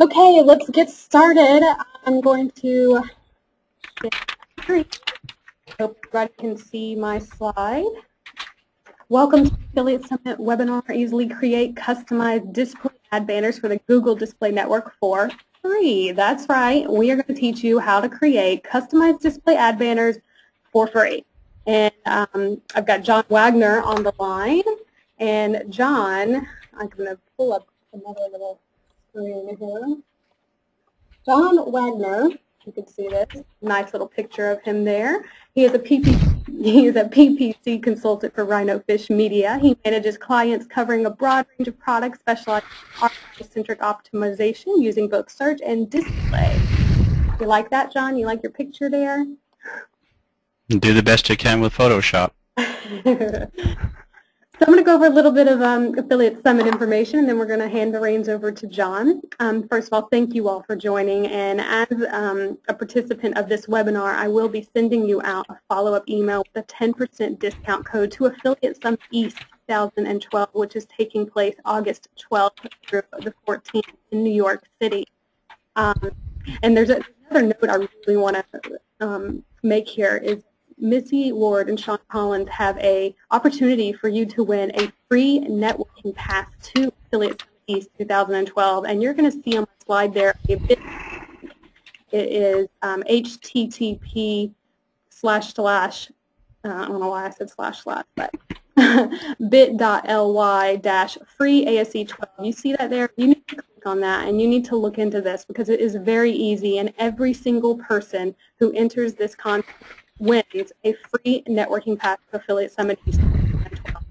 Okay, let's get started. I'm going to share. Hope everybody can see my slide. Welcome to the Affiliate Summit webinar, Easily Create Customized Display Ad Banners for the Google Display Network for free. That's right, we are going to teach you how to create customized display ad banners for free. And I've got John Wagner on the line. And John, I'm going to pull up another little screen here. John Wagner, you can see this, nice little picture of him there. He is a PPC consultant for Rhino Fish Media. He manages clients covering a broad range of products specialized in ROI-centric optimization using both search and display. You like that, John? You like your picture there? Do the best you can with Photoshop. So I'm going to go over a little bit of Affiliate Summit information, and then we're going to hand the reins over to John. First of all, thank you all for joining, and as a participant of this webinar, I will be sending you out a follow-up email with a 10% discount code to Affiliate Summit East 2012, which is taking place August 12th through the 14th in New York City. And there's another note I really want to make here is Missy Ward and Sean Collins have an opportunity for you to win a free networking pass to Affiliate Summit East 2012, and you're going to see on the slide there it is http / I don't know why I said // but bit.ly-free ASE12. You see that there? You need to click on that, and you need to look into this because it is very easy, and every single person who enters this contest wins a free networking pass to Affiliate Summit East 2012.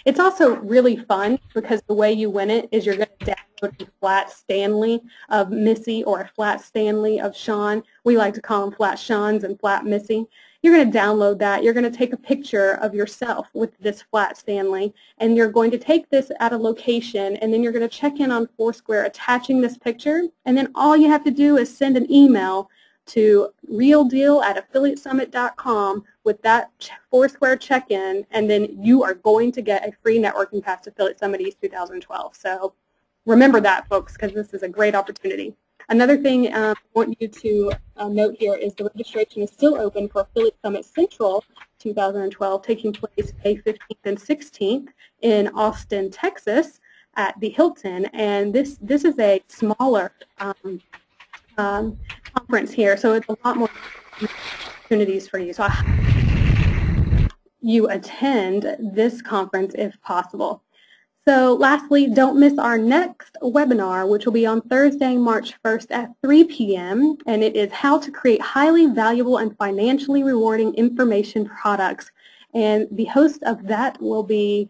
It's also really fun because the way you win it is you're going to download a flat Stanley of Missy or a flat Stanley of Sean. We like to call them flat Seans and flat Missy. You're going to download that. You're going to take a picture of yourself with this flat Stanley, and you're going to take this at a location, and then you're going to check in on Foursquare attaching this picture, and then all you have to do is send an email to realdeal@affiliatesummit.com with that Foursquare check-in, and then you are going to get a free networking pass to Affiliate Summit East 2012. So remember that, folks, because this is a great opportunity. Another thing I want you to note here is the registration is still open for Affiliate Summit Central 2012, taking place May 15th and 16th in Austin, Texas, at the Hilton. And this is a smaller conference here, so it's a lot more opportunities for you. So you attend this conference if possible. So lastly, don't miss our next webinar, which will be on Thursday, March 1st at 3 p.m., and it is how to create highly valuable and financially rewarding information products. And the host of that will be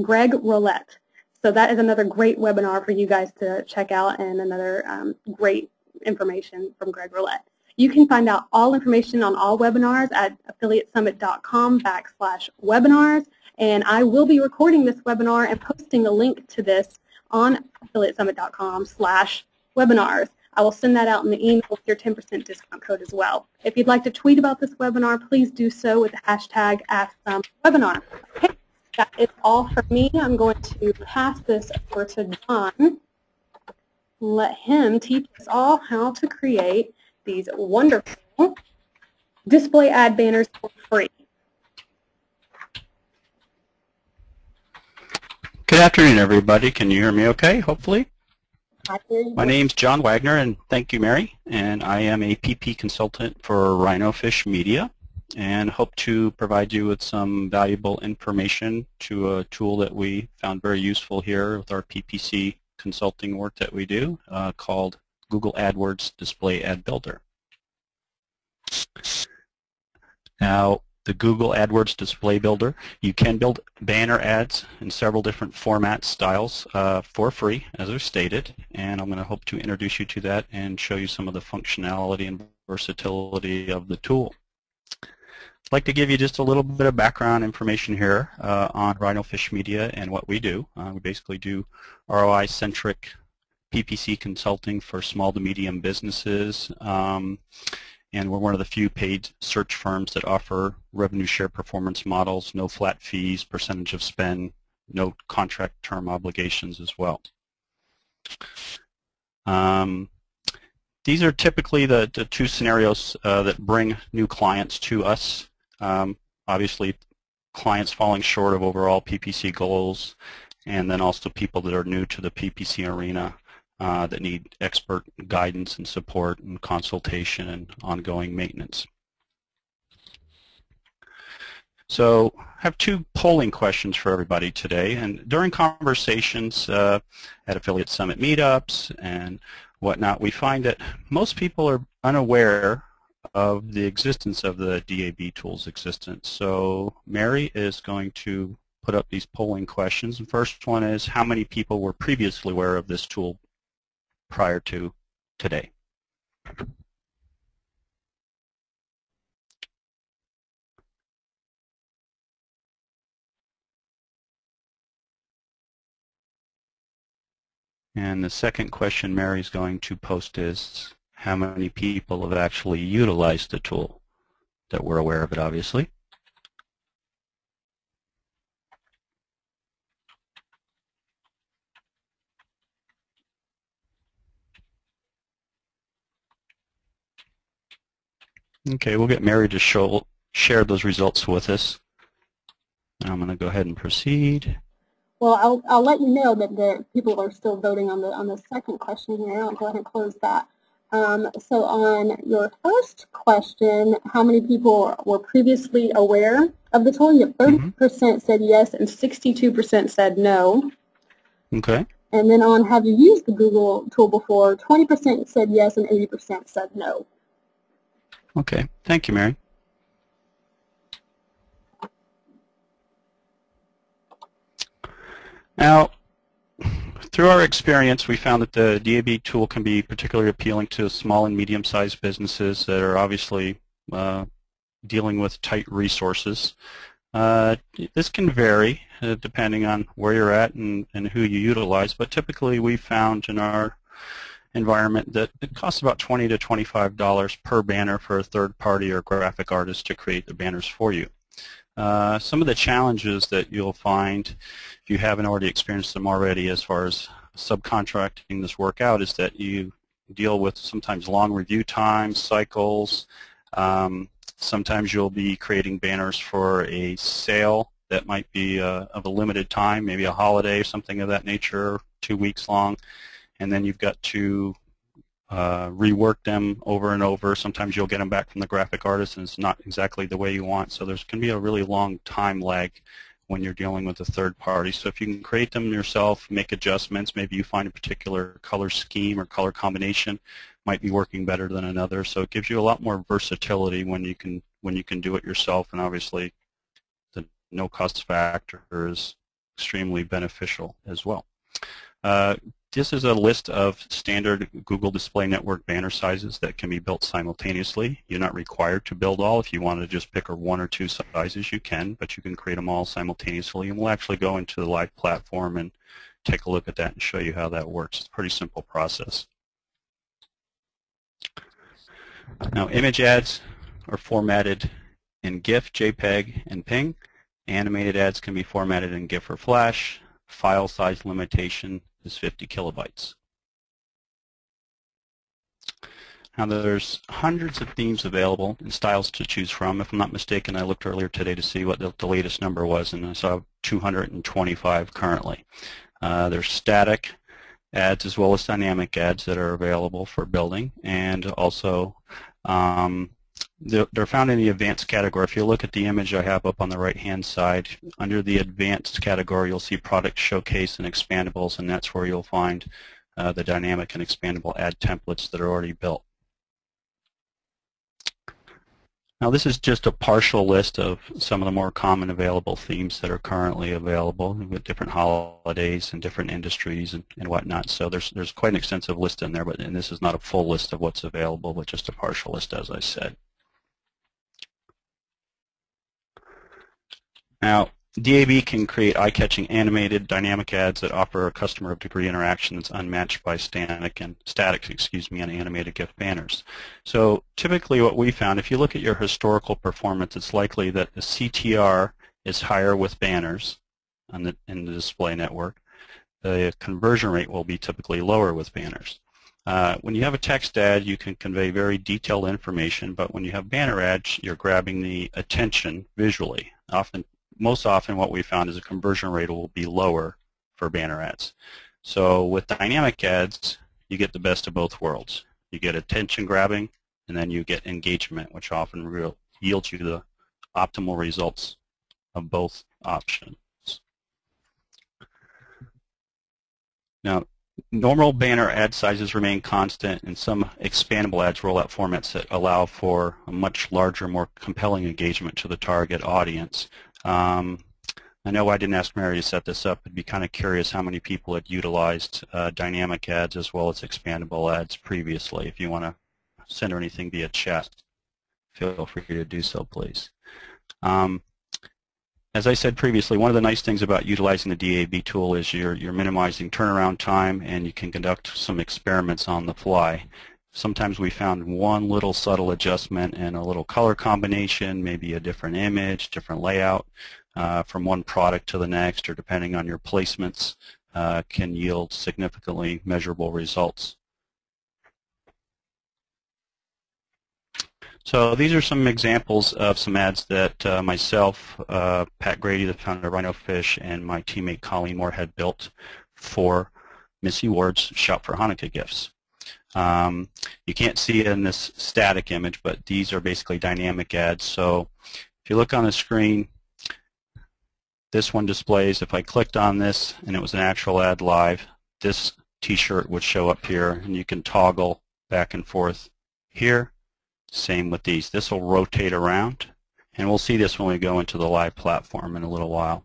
Greg Roulette. So that is another great webinar for you guys to check out, and another great information from Greg Roulette. You can find out all information on all webinars at affiliatesummit.com/webinars, and I will be recording this webinar and posting a link to this on affiliatesummit.com/webinars. I will send that out in the email with your 10% discount code as well. If you'd like to tweet about this webinar, please do so with the hashtag #AskSomeWebinar. Okay, that is all for me. I'm going to pass this over to John. Let him teach us all how to create these wonderful display ad banners for free. Good afternoon, everybody. Can you hear me okay, hopefully? I hear you. My name's John Wagner, and thank you, Mary. And I am a PP consultant for Rhino Fish Media, and hope to provide you with some valuable information to a tool that we found very useful here with our PPC consulting work that we do called Google AdWords Display Ad Builder. Now, the Google AdWords Display Builder, you can build banner ads in several different formats, styles for free, as I've stated, and I'm going to hope to introduce you to that and show you some of the functionality and versatility of the tool. I'd like to give you just a little bit of background information here on Rhino Fish Media and what we do. We basically do ROI-centric PPC consulting for small to medium businesses, and we're one of the few paid search firms that offer revenue share performance models, no flat fees, percentage of spend, no contract term obligations as well. These are typically the two scenarios that bring new clients to us. Obviously, clients falling short of overall PPC goals, and then also people that are new to the PPC arena that need expert guidance and support and consultation and ongoing maintenance. So I have two polling questions for everybody today, and during conversations at Affiliate Summit meetups and whatnot, we find that most people are unaware of the existence of the DAB tool's existence. So Mary is going to put up these polling questions. The first one is, how many people were previously aware of this tool prior to today? And the second question Mary's going to post is, how many people have actually utilized the tool that we're aware of it, obviously. Okay, we'll get Mary to share those results with us. I'm going to go ahead and proceed. Well, I'll let you know that the people are still voting on the second question here. I'll go ahead and close that. So on your first question, how many people were previously aware of the tool? You have 30% said yes and 62% said no. Okay. And then on have you used the Google tool before, 20% said yes and 80% said no. Okay. Thank you, Mary. Now, through our experience, we found that the DAB tool can be particularly appealing to small and medium-sized businesses that are obviously dealing with tight resources. This can vary depending on where you're at and who you utilize, but typically we found in our environment that it costs about $20 to $25 per banner for a third party or graphic artist to create the banners for you. Some of the challenges that you'll find if you haven't already experienced them already as far as subcontracting this work out is that you deal with sometimes long review times, cycles. Sometimes you'll be creating banners for a sale that might be of a limited time, maybe a holiday or something of that nature, 2 weeks long, and then you've got to rework them over and over. Sometimes you'll get them back from the graphic artist and it's not exactly the way you want, so there's going to be a really long time lag when you're dealing with a third party. So if you can create them yourself, make adjustments, maybe you find a particular color scheme or color combination might be working better than another, so it gives you a lot more versatility when you can do it yourself, and obviously the no cost factor is extremely beneficial as well. This is a list of standard Google Display Network banner sizes that can be built simultaneously. You're not required to build all. If you want to just pick one or two sizes, you can, but you can create them all simultaneously. And we'll actually go into the live platform and take a look at that and show you how that works. It's a pretty simple process. Now, image ads are formatted in GIF, JPEG, and PNG. Animated ads can be formatted in GIF or Flash. File size limitation is 50 kilobytes. Now there's hundreds of themes available and styles to choose from. If I'm not mistaken, I looked earlier today to see what the latest number was, and I saw 225 currently. There's static ads as well as dynamic ads that are available for building, and also they're found in the advanced category. If you look at the image I have up on the right-hand side, under the advanced category, you'll see product showcase and expandables, and that's where you'll find the dynamic and expandable ad templates that are already built. Now this is just a partial list of some of the more common available themes that are currently available with different holidays and different industries and whatnot. So there's quite an extensive list in there, and this is not a full list of what's available, but just a partial list, as I said. Now, DAB can create eye-catching animated dynamic ads that offer a customer a degree of interaction that's unmatched by static and animated GIF banners. So typically what we found, if you look at your historical performance, it's likely that the CTR is higher with banners in the display network. The conversion rate will be typically lower with banners. When you have a text ad, you can convey very detailed information, but when you have banner ads, you're grabbing the attention visually. Most often what we found is a conversion rate will be lower for banner ads. So with dynamic ads, you get the best of both worlds. You get attention grabbing, and then you get engagement, which often yields you the optimal results of both options. Now, normal banner ad sizes remain constant, and some expandable ads roll out formats that allow for a much larger, more compelling engagement to the target audience. I know I didn't ask Mary to set this up. I'd be kind of curious how many people had utilized dynamic ads as well as expandable ads previously. If you want to send her anything via chat, feel free to do so, please. As I said previously, one of the nice things about utilizing the DAB tool is you're minimizing turnaround time, and you can conduct some experiments on the fly. Sometimes we found one little subtle adjustment in a little color combination, maybe a different image, different layout from one product to the next, or depending on your placements, can yield significantly measurable results. So these are some examples of some ads that myself, Pat Grady, the founder of Rhino Fish, and my teammate Colleen Moore had built for Missy Ward's Shop for Hanukkah Gifts. You can't see it in this static image, but these are basically dynamic ads. So if you look on the screen, this one displays, if I clicked on this and it was an actual ad live, this t-shirt would show up here, and you can toggle back and forth here. Same with these. This will rotate around, and we'll see this when we go into the live platform in a little while.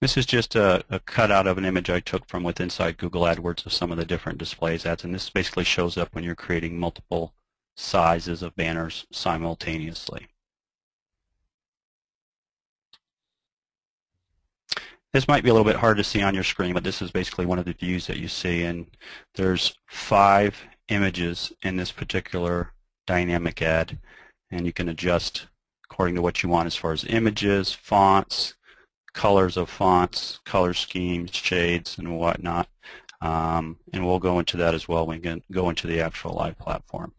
This is just a cutout of an image I took from within inside Google AdWords of some of the different displays ads, and this basically shows up when you're creating multiple sizes of banners simultaneously. This might be a little bit hard to see on your screen, but this is basically one of the views that you see, and there's 5 images in this particular dynamic ad, and you can adjust according to what you want as far as images, fonts, colors of fonts, color schemes, shades, and whatnot. And we'll go into that as well when we go into the actual live platform.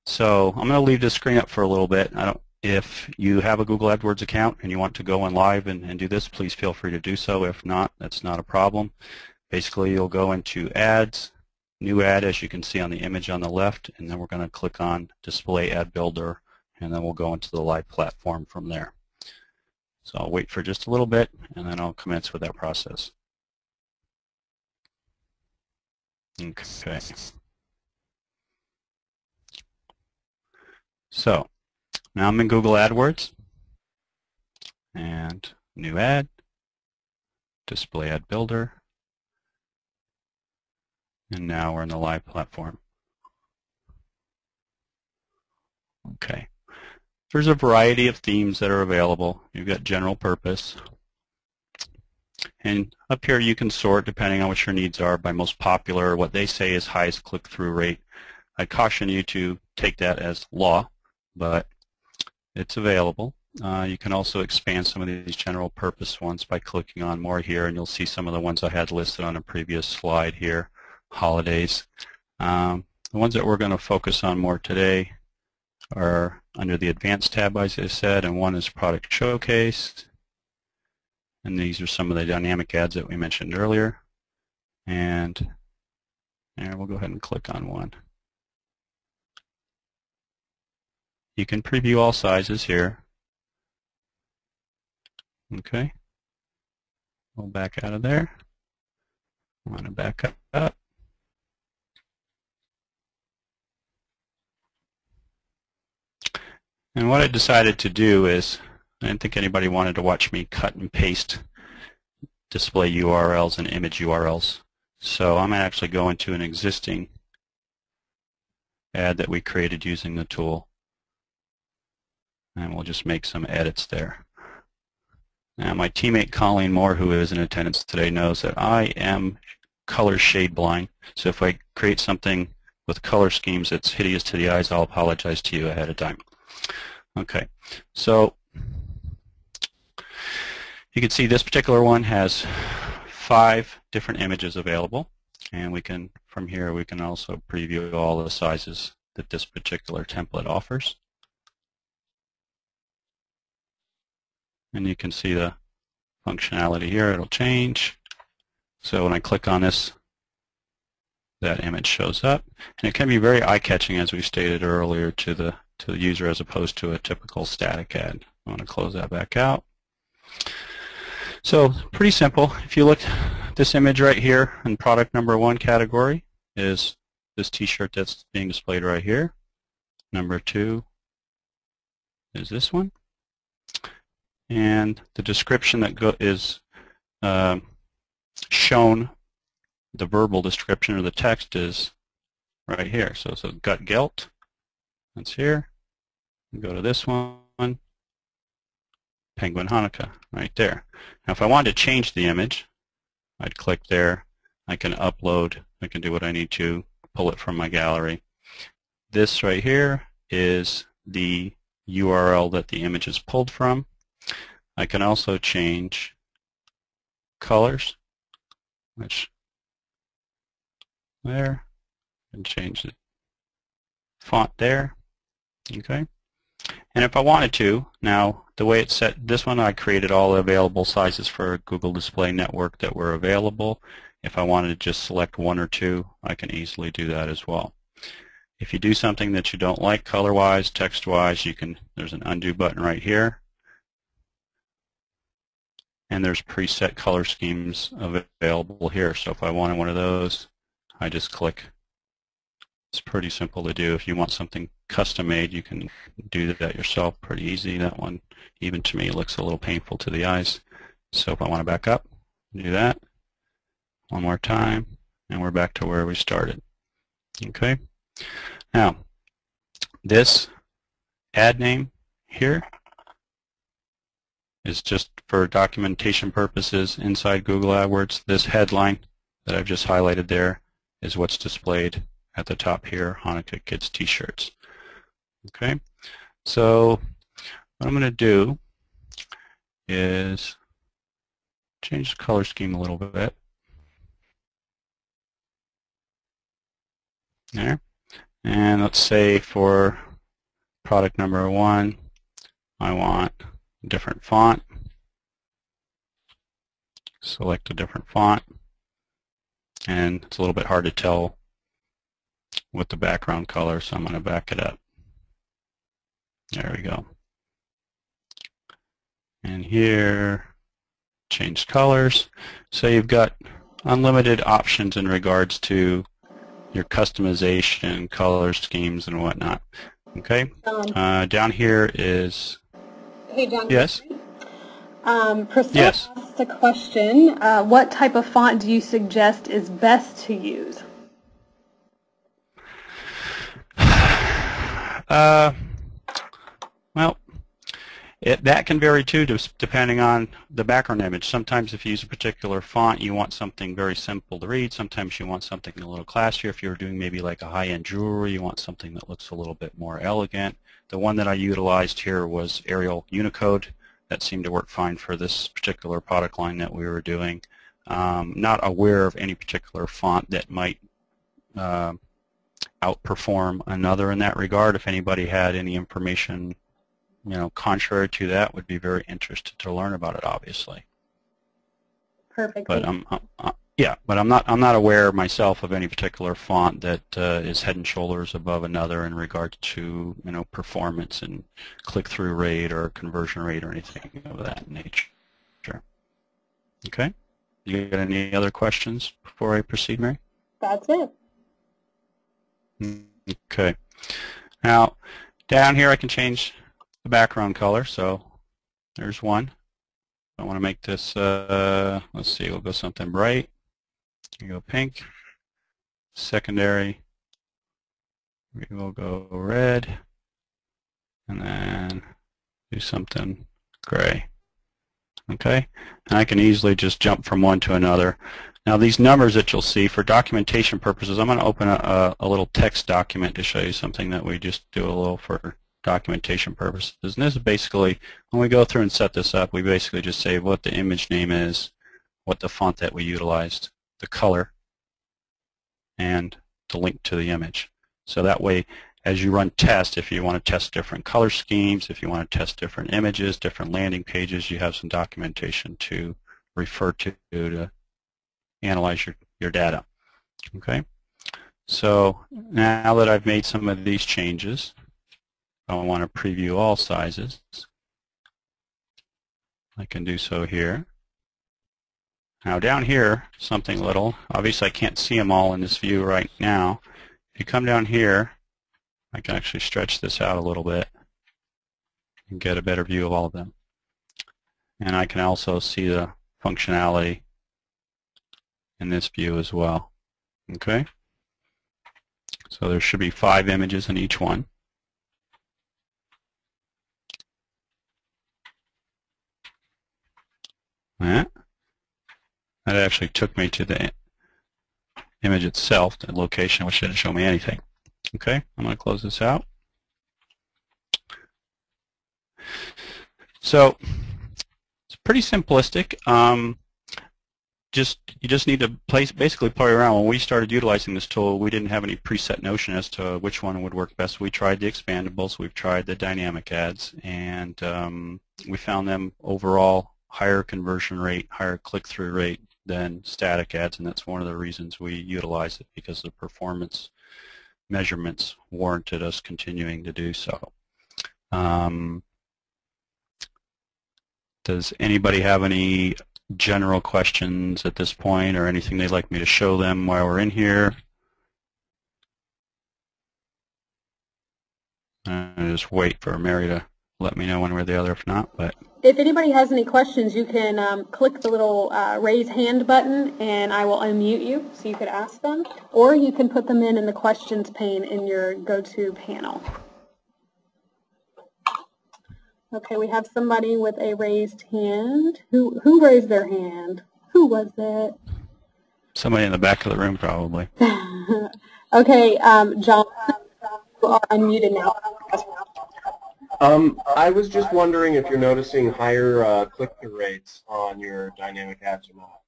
So I'm going to leave this screen up for a little bit. If you have a Google AdWords account and you want to go on live and do this, please feel free to do so. If not, that's not a problem. Basically, you'll go into Ads, New Ad, as you can see on the image on the left, and then we're going to click on Display Ad Builder, and then we'll go into the live platform from there. So I'll wait for just a little bit, and then I'll commence with that process. Okay. So now I'm in Google AdWords, and New Ad, Display Ad Builder, and now we're in the live platform. Okay. There's a variety of themes that are available. You've got general purpose, and up here you can sort depending on what your needs are by most popular, what they say is highest click-through rate. I caution you to take that as law, but it's available. You can also expand some of these general purpose ones by clicking on more here, and you'll see some of the ones I had listed on a previous slide here, holidays. The ones that we're going to focus on more today are under the Advanced tab, as I said, and one is Product Showcase. And these are some of the dynamic ads that we mentioned earlier. And we'll go ahead and click on one. You can preview all sizes here. Okay. We'll back out of there. I want to back up. And what I decided to do is, I didn't think anybody wanted to watch me cut and paste display URLs and image URLs. So I'm going to actually go into an existing ad that we created using the tool. And we'll just make some edits there. Now my teammate Colleen Moore, who is in attendance today, knows that I am color shade blind. So if I create something with color schemes that's hideous to the eyes, I'll apologize to you ahead of time. Okay, so You can see this particular one has 5 different images available, and we can, from here, we can also preview all the sizes that this particular template offers. And you can see the functionality here. It'll change. So when I click on this, that image shows up, and it can be very eye-catching, as we stated earlier, to the user as opposed to a typical static ad. I want to close that back out. So pretty simple. If you look at this image right here in product number 1 category is this t-shirt that's being displayed right here. Number 2 is this one. And the description that is shown, the verbal description or the text is right here. So gut guilt, that's here. Go to this one, Penguin Hanukkah, right there. Now if I wanted to change the image, I'd click there. I can upload, I can do what I need to, pull it from my gallery. This right here is the URL that the image is pulled from. I can also change colors, which there, and change the font there. Okay. And if I wanted to, now the way it's set, this one I created all the available sizes for Google Display Network that were available. If I wanted to just select 1 or 2, I can easily do that as well. If you do something that you don't like color-wise, text-wise, you can, there's an undo button right here. And there's preset color schemes available here. So if I wanted one of those, I just click. It's pretty simple to do. If you want something custom made, you can do that yourself pretty easy. That one, even to me, looks a little painful to the eyes. So if I want to back up, do that one more time, and we're back to where we started. Okay. Now, this ad name here is just for documentation purposes inside Google AdWords. This headline that I've just highlighted there is what's displayed at the top here, Hanukkah Kids T-shirts. Okay, so what I'm going to do is change the color scheme a little bit. There. And let's say for product number 1, I want a different font. Select a different font. And it's a little bit hard to tell with the background color, so I'm going to back it up. There we go. And here, change colors. So you've got unlimited options in regards to your customization, color schemes, and whatnot. Okay. Down here is. Hey, John. Yes. Priscilla yes. asked a question. What type of font do you suggest is best to use? Well, that can vary too, depending on the background image. Sometimes if you use a particular font, you want something very simple to read. Sometimes you want something a little classier. If you're doing maybe like a high-end jewelry, you want something that looks a little bit more elegant. The one that I utilized here was Arial Unicode. That seemed to work fine for this particular product line that we were doing. Not aware of any particular font that might outperform another in that regard. If anybody had any information, contrary to that, would be very interested to learn about it, obviously. Perfect. But but I'm not aware myself of any particular font that is head and shoulders above another in regard to performance and click-through rate or conversion rate or anything of that nature. Sure. Okay. You got any other questions before I proceed, Mary? That's it. Okay. Now, down here I can change the background color. So there's one. I want to make this, let's see, we'll go something bright. You go pink. Secondary, we will go red. And then do something gray. Okay? And I can easily just jump from one to another. Now these numbers that you'll see, for documentation purposes, I'm going to open a little text document to show you something that we just do a little for documentation purposes. And this is basically, when we go through and set this up, we basically just say what the image name is, what the font that we utilized, the color, and the link to the image. So that way, as you run tests, if you want to test different color schemes, if you want to test different images, different landing pages, you have some documentation to refer to analyze your data. Okay? So now that I've made some of these changes, I want to preview all sizes. I can do so here. Now down here, something little. Obviously I can't see them all in this view right now. If you come down here, I can actually stretch this out a little bit and get a better view of all of them. And I can also see the functionality in this view as well. Okay? So there should be 5 images in each one. That actually took me to the image itself, the location, which didn't show me anything. Okay, I'm going to close this out. So it's pretty simplistic. You just need to basically play around. When we started utilizing this tool, we didn't have any preset notion as to which one would work best. We tried the expandables, we've tried the dynamic ads, and we found them overall higher conversion rate, higher click-through rate than static ads, and that's one of the reasons we utilize it, because the performance measurements warranted us continuing to do so. Does anybody have any general questions at this point, or anything they'd like me to show them while we're in here? I just wait for Mary to let me know one way or the other. If not, but if anybody has any questions, you can click the little raise hand button, and I will unmute you so you could ask them, or you can put them in the questions pane in your go-to panel. Okay, we have somebody with a raised hand. Who raised their hand? Who was it? Somebody in the back of the room, probably. Okay, John, you are unmuted now. I was just wondering if you're noticing higher click-through rates on your dynamic ads or not.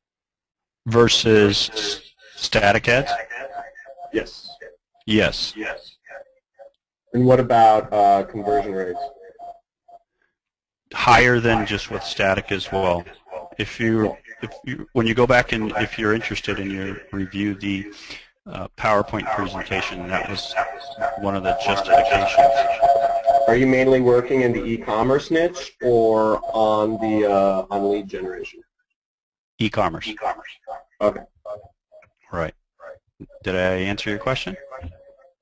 Versus static ads? Yes. Yes. And what about conversion rates? Higher than just with static as well. When you go back and if you're interested and you review the PowerPoint presentation, that was one of the justifications. Are you mainly working in the e-commerce niche or on the on lead generation? E-commerce. Okay. Right. Did I answer your question?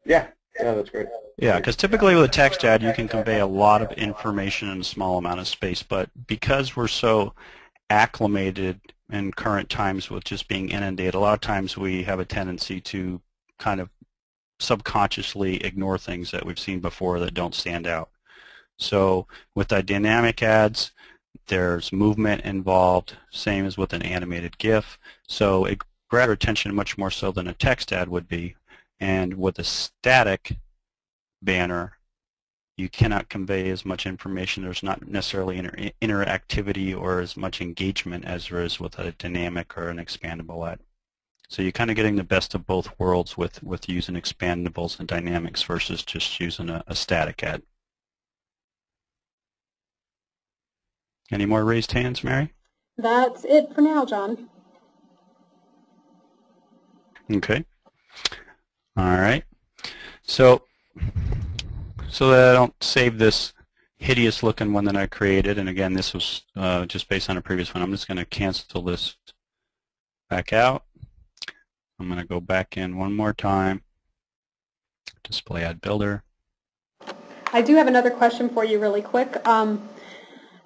Yeah, that's great. Yeah, because typically with a text ad, you can convey a lot of information in a small amount of space, but because we're so acclimated in current times with just being inundated, a lot of times we have a tendency to kind of subconsciously ignore things that we've seen before that don't stand out. So with the dynamic ads, there's movement involved, same as with an animated GIF, so it grabs our attention much more so than a text ad would be. And with a static banner, you cannot convey as much information. There's not necessarily interactivity or as much engagement as there is with a dynamic or an expandable ad. So you're kind of getting the best of both worlds with using expandables and dynamics versus just using a static ad. Any more raised hands, Mary? That's it for now, John. Okay. All right. So that I don't save this hideous looking one that I created, and again, this was just based on a previous one, I'm just going to cancel this back out. I'm going to go back in one more time. Display ad builder. I do have another question for you really quick.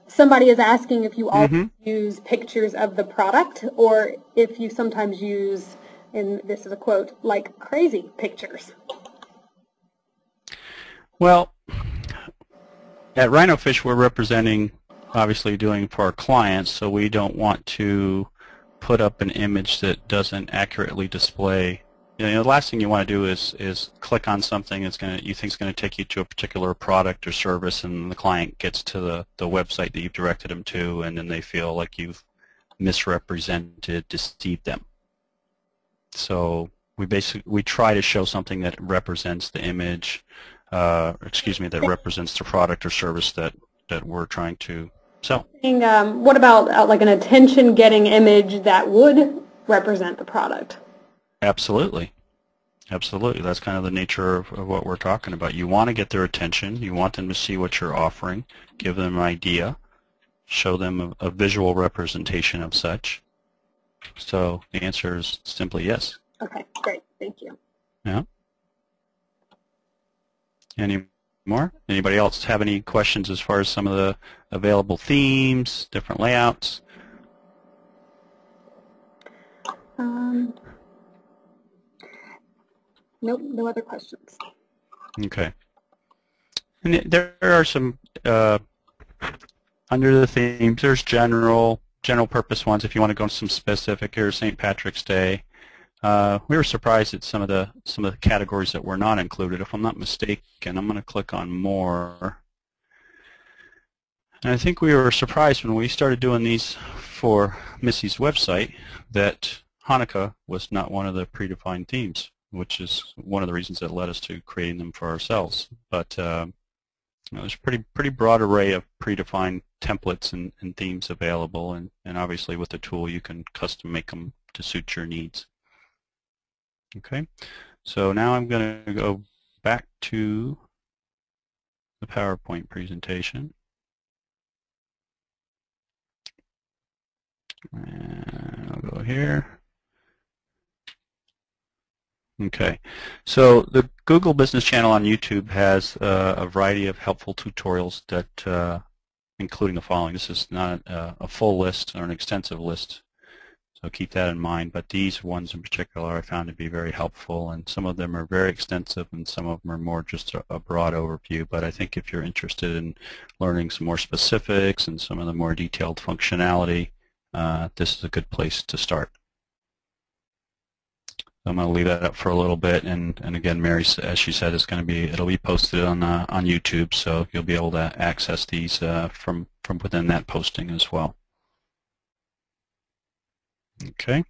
Somebody is asking if you always use pictures of the product, or if you sometimes use, and this is a quote, like crazy pictures. Well, at Rhinofish, we're representing, obviously doing for our clients, so we don't want to put up an image that doesn't accurately display the last thing you want to do is click on something that's you think is going to take you to a particular product or service, and the client gets to the website that you've directed them to, and then they feel like you've misrepresented, deceived them. So we try to show something that represents the image, that represents the product or service that we're trying to sell. What about like an attention-getting image that would represent the product? Absolutely. Absolutely. That's kind of the nature of what we're talking about. You want to get their attention. You want them to see what you're offering, give them an idea, show them a visual representation of such. So the answer is simply yes. Okay, great. Thank you. Yeah. Any more? Anybody else have any questions as far as some of the available themes, different layouts? Nope, no other questions. Okay. And there are some under the themes. There's general purpose ones. If you want to go into some specific, here's St. Patrick's Day. We were surprised at some of the categories that were not included. If I'm not mistaken, I'm going to click on more. And I think we were surprised when we started doing these for Missy's website that Hanukkah was not one of the predefined themes, which is one of the reasons that led us to creating them for ourselves. But there's a pretty broad array of predefined templates and themes available, and obviously with the tool you can custom make them to suit your needs. Okay, so now I'm going to go back to the PowerPoint presentation. And I'll go here. Okay, so the Google Business Channel on YouTube has a variety of helpful tutorials that, including the following. This is not a full list or an extensive list, so keep that in mind. But these ones in particular I found to be very helpful, and some of them are very extensive, and some of them are more just a broad overview. But I think if you're interested in learning some more specifics and some of the more detailed functionality, this is a good place to start. I'm going to leave that up for a little bit, and again, Mary, as she said, it'll be posted on YouTube, so you'll be able to access these from within that posting as well. Okay.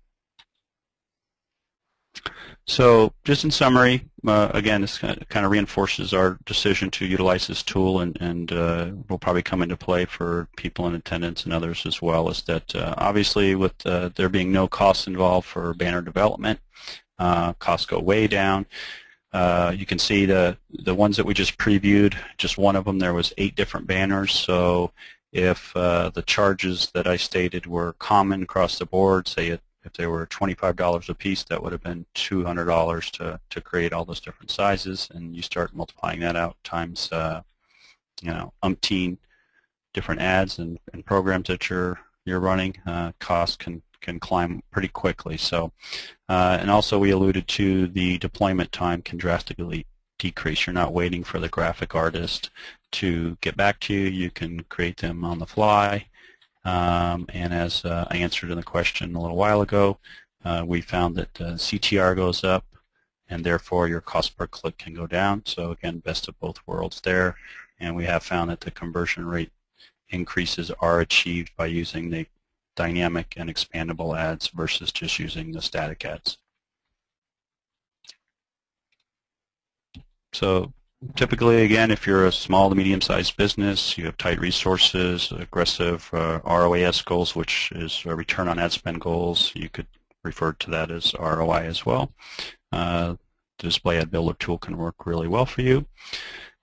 So just in summary, again, this kind of reinforces our decision to utilize this tool, and will probably come into play for people in attendance and others as well, is that obviously with there being no costs involved for banner development, costs go way down. You can see the ones that we just previewed, just one of them, there was 8 different banners. So if the charges that I stated were common across the board, say if they were $25 a piece, that would have been $200 to create all those different sizes, and you start multiplying that out times umpteen different ads and programs that you're running. Costs can climb pretty quickly. So, and also we alluded to the deployment time can drastically decrease. You're not waiting for the graphic artist to get back to you. You can create them on the fly. And as I answered in the question a little while ago, we found that CTR goes up, and therefore your cost per click can go down. So again, best of both worlds there. And we have found that the conversion rate increases are achieved by using the dynamic and expandable ads versus just using the static ads. So typically, again, if you're a small to medium-sized business, you have tight resources, aggressive ROAS goals, which is a return on ad spend goals. You could refer to that as ROI as well. The display ad builder tool can work really well for you.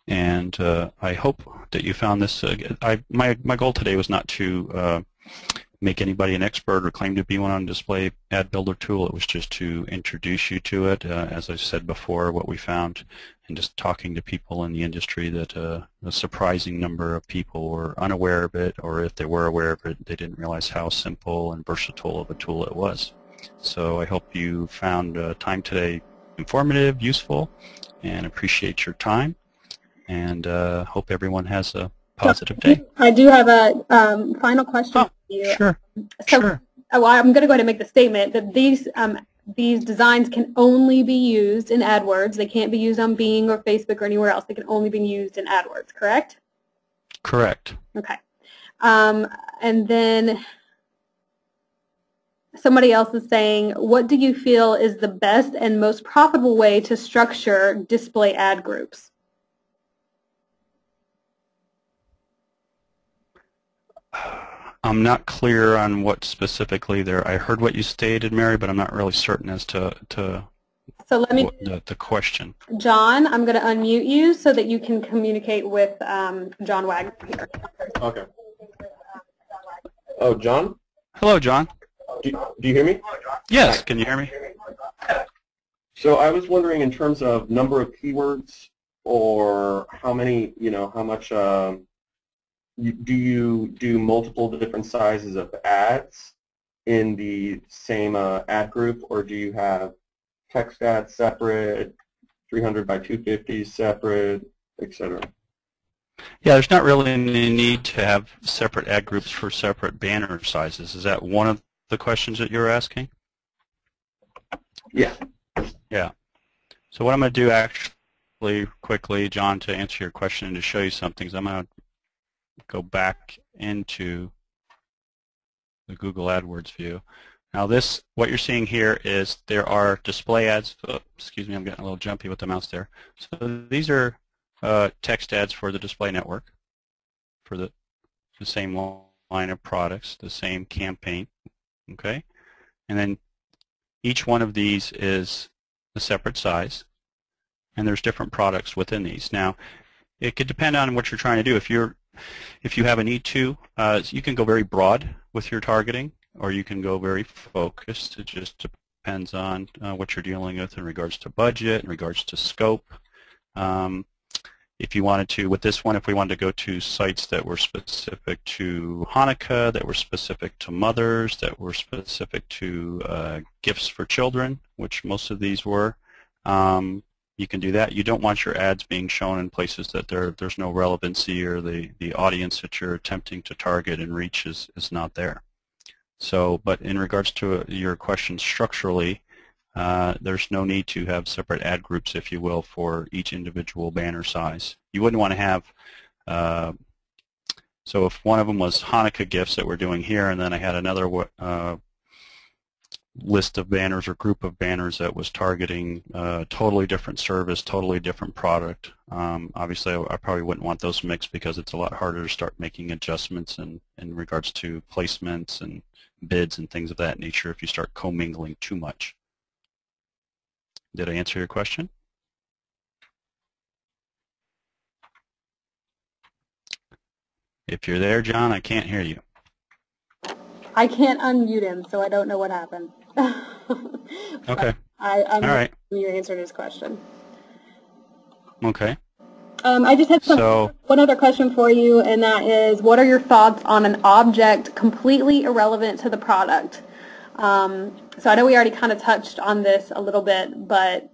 And I hope that you found this. My goal today was not to make anybody an expert or claim to be one on display ad builder tool. It was just to introduce you to it. As I said before, what we found in just talking to people in the industry, that a surprising number of people were unaware of it, or if they were aware of it, they didn't realize how simple and versatile of a tool it was. So I hope you found time today informative, useful, and appreciate your time, and hope everyone has a positive day. I do have a final question for you. Sure. So, sure. Well, I'm going to go ahead and make the statement that these these designs can only be used in AdWords. They can't be used on Bing or Facebook or anywhere else. They can only be used in AdWords, correct? Correct. Okay. And then somebody else is saying, what do you feel is the best and most profitable way to structure display ad groups? I'm not clear on what specifically there. I heard what you stated, Mary, but I'm not really certain as to so let me the question. John, I'm going to unmute you so that you can communicate with John Wagner here. Okay. Oh, John? Hello, John. Do you hear me? Yes, can you hear me? So I was wondering in terms of number of keywords or how many, how much do you do multiple different sizes of ads in the same ad group, or do you have text ads separate, 300 by 250 separate, etc.? Yeah, there's not really any need to have separate ad groups for separate banner sizes. Is that one of the questions that you're asking? Yeah. Yeah. So what I'm going to do actually quickly, John, to answer your question and to show you something is I'm going to go back into the Google AdWords view. Now this, what you're seeing here is there are display ads. Oh, excuse me, I'm getting a little jumpy with the mouse there. So these are text ads for the display network for the same line of products, the same campaign, okay? And then each one of these is a separate size, and there's different products within these. Now, it could depend on what you're trying to do. If you have a need to, you can go very broad with your targeting, or you can go very focused. It just depends on what you're dealing with in regards to budget, in regards to scope. If you wanted to, with this one, if we wanted to go to sites that were specific to Hanukkah, that were specific to mothers, that were specific to gifts for children, which most of these were, you can do that. You don't want your ads being shown in places that there's no relevancy, or the audience that you're attempting to target and reach is not there. So, but in regards to your question structurally, there's no need to have separate ad groups, if you will, for each individual banner size. You wouldn't want to have, so if one of them was Hanukkah gifts that we're doing here, and then I had another list of banners or group of banners that was targeting totally different service, totally different product, obviously I probably wouldn't want those mixed, because it's a lot harder to start making adjustments in regards to placements and bids and things of that nature if you start commingling too much. Did I answer your question? If you're there, John, I can't hear you. I can't unmute him, so I don't know what happened. Okay. I'm all right. You answered his question. Okay. I just had one other question for you, and that is, what are your thoughts on an object completely irrelevant to the product? So I know we already kind of touched on this a little bit, but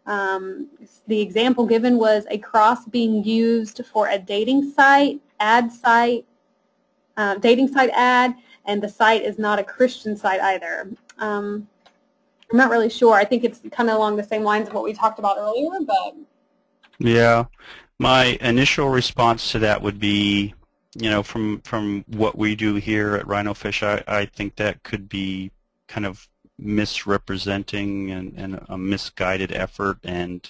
the example given was a cross being used for a dating site ad, and the site is not a Christian site either. I'm not really sure. I think it's kind of along the same lines of what we talked about earlier, but... Yeah. My initial response to that would be, from what we do here at Rhinofish, I think that could be kind of misrepresenting and a misguided effort. And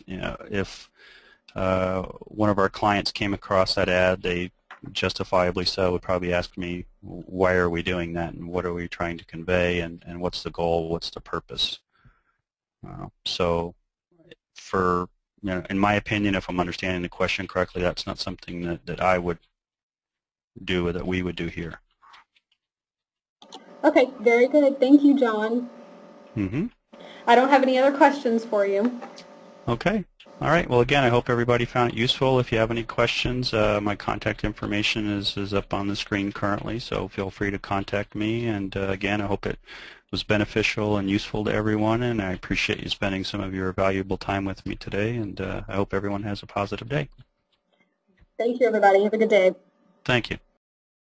if one of our clients came across that ad, they justifiably so would probably ask me, why are we doing that, and what are we trying to convey, and what's the goal, what's the purpose? So for, in my opinion, if I'm understanding the question correctly, that's not something that I would do or that we would do here. Okay, very good. Thank you, John. Mm-hmm. I don't have any other questions for you. Okay. All right. Well, again, I hope everybody found it useful. If you have any questions, my contact information is up on the screen currently, so feel free to contact me. And again, I hope it was beneficial and useful to everyone, and I appreciate you spending some of your valuable time with me today, and I hope everyone has a positive day. Thank you, everybody. Have a good day. Thank you.